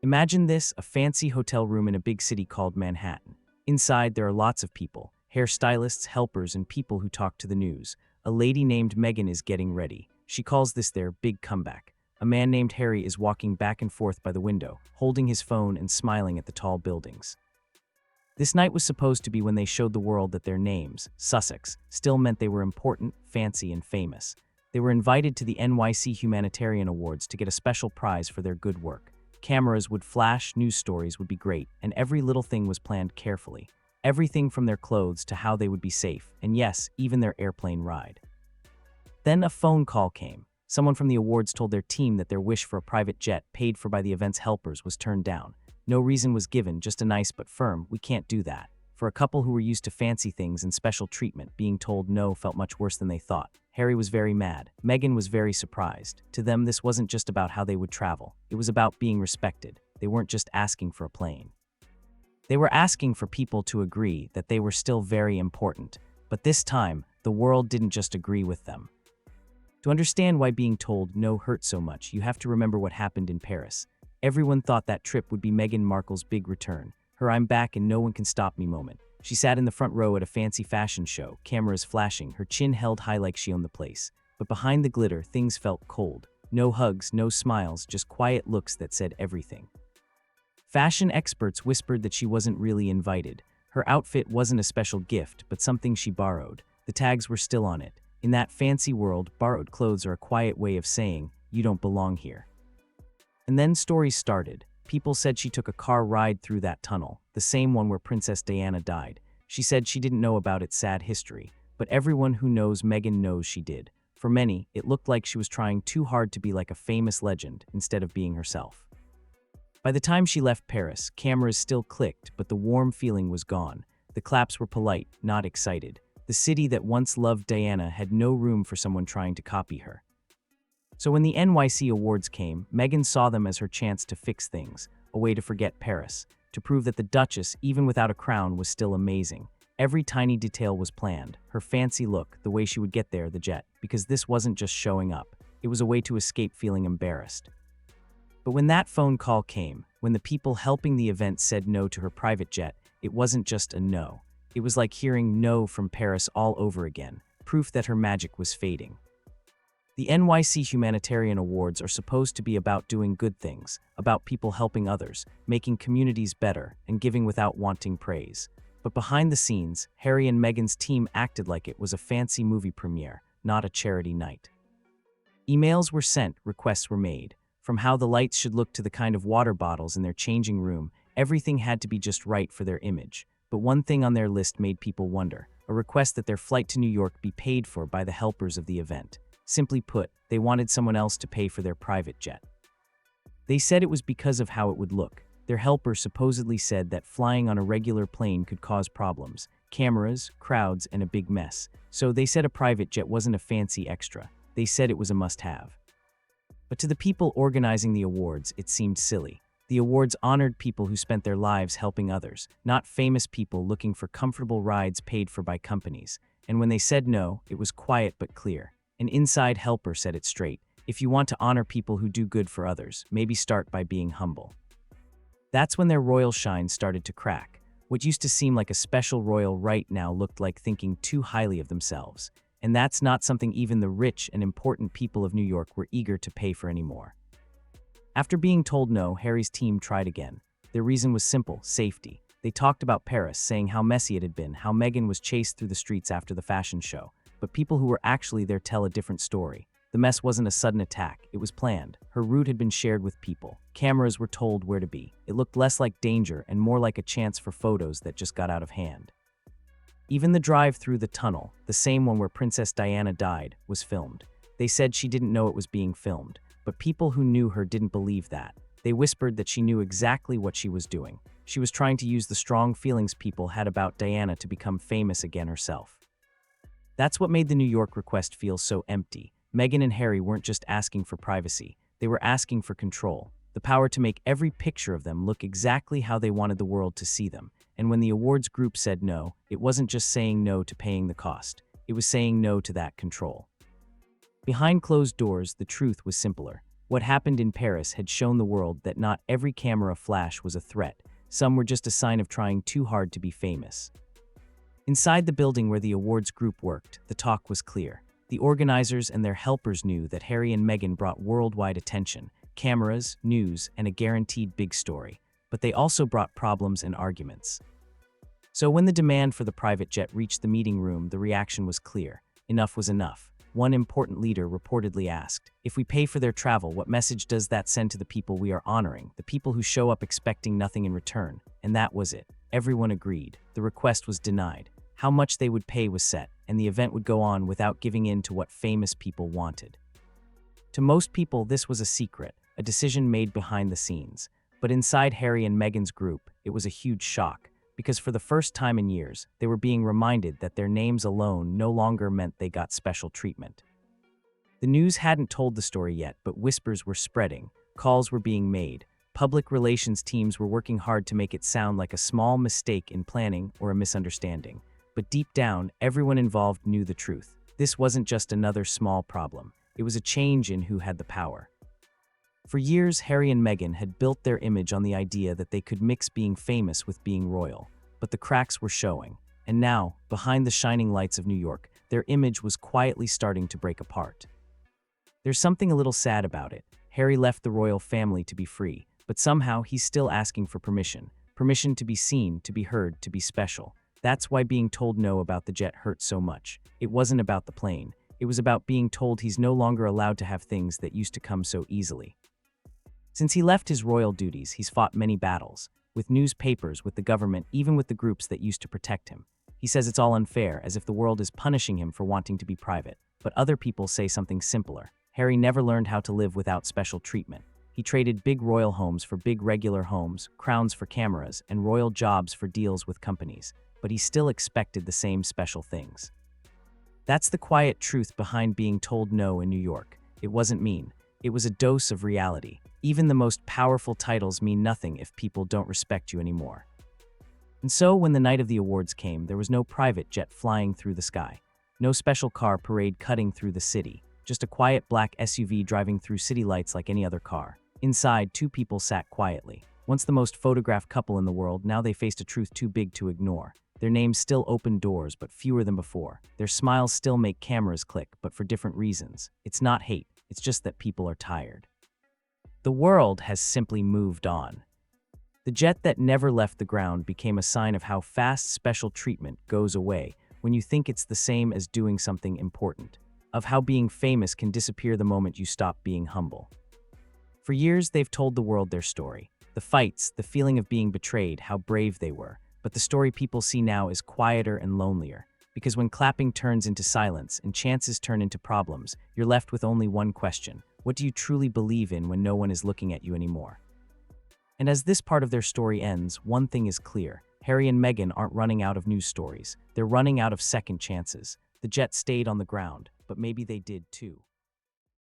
Imagine this, a fancy hotel room in a big city called Manhattan. Inside, there are lots of people, hairstylists, helpers, and people who talk to the news. A lady named Meghan is getting ready. She calls this their big comeback. A man named Harry is walking back and forth by the window, holding his phone and smiling at the tall buildings. This night was supposed to be when they showed the world that their names, Sussex, still meant they were important, fancy, and famous. They were invited to the NYC Humanitarian Awards to get a special prize for their good work. Cameras would flash, news stories would be great, and every little thing was planned carefully. Everything from their clothes to how they would be safe, and yes, even their airplane ride. Then a phone call came. Someone from the awards told their team that their wish for a private jet paid for by the event's helpers was turned down. No reason was given, just a nice but firm, "We can't do that." For a couple who were used to fancy things and special treatment, being told no felt much worse than they thought. Harry was very mad. Meghan was very surprised. To them, this wasn't just about how they would travel. It was about being respected. They weren't just asking for a plane. They were asking for people to agree that they were still very important. But this time, the world didn't just agree with them. To understand why being told no hurt so much, you have to remember what happened in Paris. Everyone thought that trip would be Meghan Markle's big return, her "I'm back and no one can stop me" moment. She sat in the front row at a fancy fashion show, cameras flashing, her chin held high like she owned the place. But behind the glitter, things felt cold. No hugs, no smiles, just quiet looks that said everything. Fashion experts whispered that she wasn't really invited. Her outfit wasn't a special gift, but something she borrowed. The tags were still on it. In that fancy world, borrowed clothes are a quiet way of saying, "You don't belong here." And then stories started. People said she took a car ride through that tunnel, the same one where Princess Diana died. She said she didn't know about its sad history, but everyone who knows Meghan knows she did. For many, it looked like she was trying too hard to be like a famous legend instead of being herself. By the time she left Paris, cameras still clicked, but the warm feeling was gone. The claps were polite, not excited. The city that once loved Diana had no room for someone trying to copy her. So when the NYC Awards came, Meghan saw them as her chance to fix things, a way to forget Paris, to prove that the Duchess, even without a crown, was still amazing. Every tiny detail was planned, her fancy look, the way she would get there, the jet, because this wasn't just showing up, it was a way to escape feeling embarrassed. But when that phone call came, when the people helping the event said no to her private jet, it wasn't just a no. It was like hearing no from Paris all over again, proof that her magic was fading. The NYC Humanitarian Awards are supposed to be about doing good things, about people helping others, making communities better, and giving without wanting praise. But behind the scenes, Harry and Meghan's team acted like it was a fancy movie premiere, not a charity night. Emails were sent, requests were made. From how the lights should look to the kind of water bottles in their changing room, everything had to be just right for their image. But one thing on their list made people wonder, a request that their flight to New York be paid for by the helpers of the event. Simply put, they wanted someone else to pay for their private jet. They said it was because of how it would look. Their helper supposedly said that flying on a regular plane could cause problems, cameras, crowds, and a big mess. So they said a private jet wasn't a fancy extra. They said it was a must-have. But to the people organizing the awards, it seemed silly. The awards honored people who spent their lives helping others, not famous people looking for comfortable rides paid for by companies. And when they said no, it was quiet but clear. An inside helper said it straight. If you want to honor people who do good for others, maybe start by being humble. That's when their royal shine started to crack. What used to seem like a special royal right now looked like thinking too highly of themselves. And that's not something even the rich and important people of New York were eager to pay for anymore. After being told no, Harry's team tried again. Their reason was simple: safety. They talked about Paris, saying how messy it had been, how Meghan was chased through the streets after the fashion show. But people who were actually there tell a different story. The mess wasn't a sudden attack, it was planned. Her route had been shared with people. Cameras were told where to be. It looked less like danger and more like a chance for photos that just got out of hand. Even the drive through the tunnel, the same one where Princess Diana died, was filmed. They said she didn't know it was being filmed, but people who knew her didn't believe that. They whispered that she knew exactly what she was doing. She was trying to use the strong feelings people had about Diana to become famous again herself. That's what made the New York request feel so empty. Meghan and Harry weren't just asking for privacy, they were asking for control, the power to make every picture of them look exactly how they wanted the world to see them. And when the awards group said no, it wasn't just saying no to paying the cost, it was saying no to that control. Behind closed doors, the truth was simpler. What happened in Paris had shown the world that not every camera flash was a threat. Some were just a sign of trying too hard to be famous. Inside the building where the awards group worked, the talk was clear. The organizers and their helpers knew that Harry and Meghan brought worldwide attention, cameras, news, and a guaranteed big story. But they also brought problems and arguments. So when the demand for the private jet reached the meeting room, the reaction was clear. Enough was enough. One important leader reportedly asked, "If we pay for their travel, what message does that send to the people we are honoring, the people who show up expecting nothing in return?" And that was it. Everyone agreed. The request was denied. How much they would pay was set, and the event would go on without giving in to what famous people wanted. To most people, this was a secret, a decision made behind the scenes. But inside Harry and Meghan's group, it was a huge shock, because for the first time in years, they were being reminded that their names alone no longer meant they got special treatment. The news hadn't told the story yet, but whispers were spreading, calls were being made, public relations teams were working hard to make it sound like a small mistake in planning or a misunderstanding. But deep down, everyone involved knew the truth. This wasn't just another small problem. It was a change in who had the power. For years, Harry and Meghan had built their image on the idea that they could mix being famous with being royal. But the cracks were showing. And now, behind the shining lights of New York, their image was quietly starting to break apart. There's something a little sad about it. Harry left the royal family to be free, but somehow he's still asking for permission. Permission to be seen, to be heard, to be special. That's why being told no about the jet hurt so much. It wasn't about the plane. It was about being told he's no longer allowed to have things that used to come so easily. Since he left his royal duties, he's fought many battles. With newspapers, with the government, even with the groups that used to protect him. He says it's all unfair, as if the world is punishing him for wanting to be private. But other people say something simpler. Harry never learned how to live without special treatment. He traded big royal homes for big regular homes, crowns for cameras, and royal jobs for deals with companies. But he still expected the same special things. That's the quiet truth behind being told no in New York. It wasn't mean. It was a dose of reality. Even the most powerful titles mean nothing if people don't respect you anymore. And so, when the night of the awards came, there was no private jet flying through the sky. No special car parade cutting through the city. Just a quiet black SUV driving through city lights like any other car. Inside, two people sat quietly. Once the most photographed couple in the world, now they faced a truth too big to ignore. Their names still open doors, but fewer than before. Their smiles still make cameras click, but for different reasons. It's not hate, it's just that people are tired. The world has simply moved on. The jet that never left the ground became a sign of how fast special treatment goes away when you think it's the same as doing something important, of how being famous can disappear the moment you stop being humble. For years, they've told the world their story. The fights, the feeling of being betrayed, how brave they were. But the story people see now is quieter and lonelier. Because when clapping turns into silence and chances turn into problems, you're left with only one question. What do you truly believe in when no one is looking at you anymore? And as this part of their story ends, one thing is clear. Harry and Meghan aren't running out of news stories. They're running out of second chances. The jet stayed on the ground, but maybe they did too.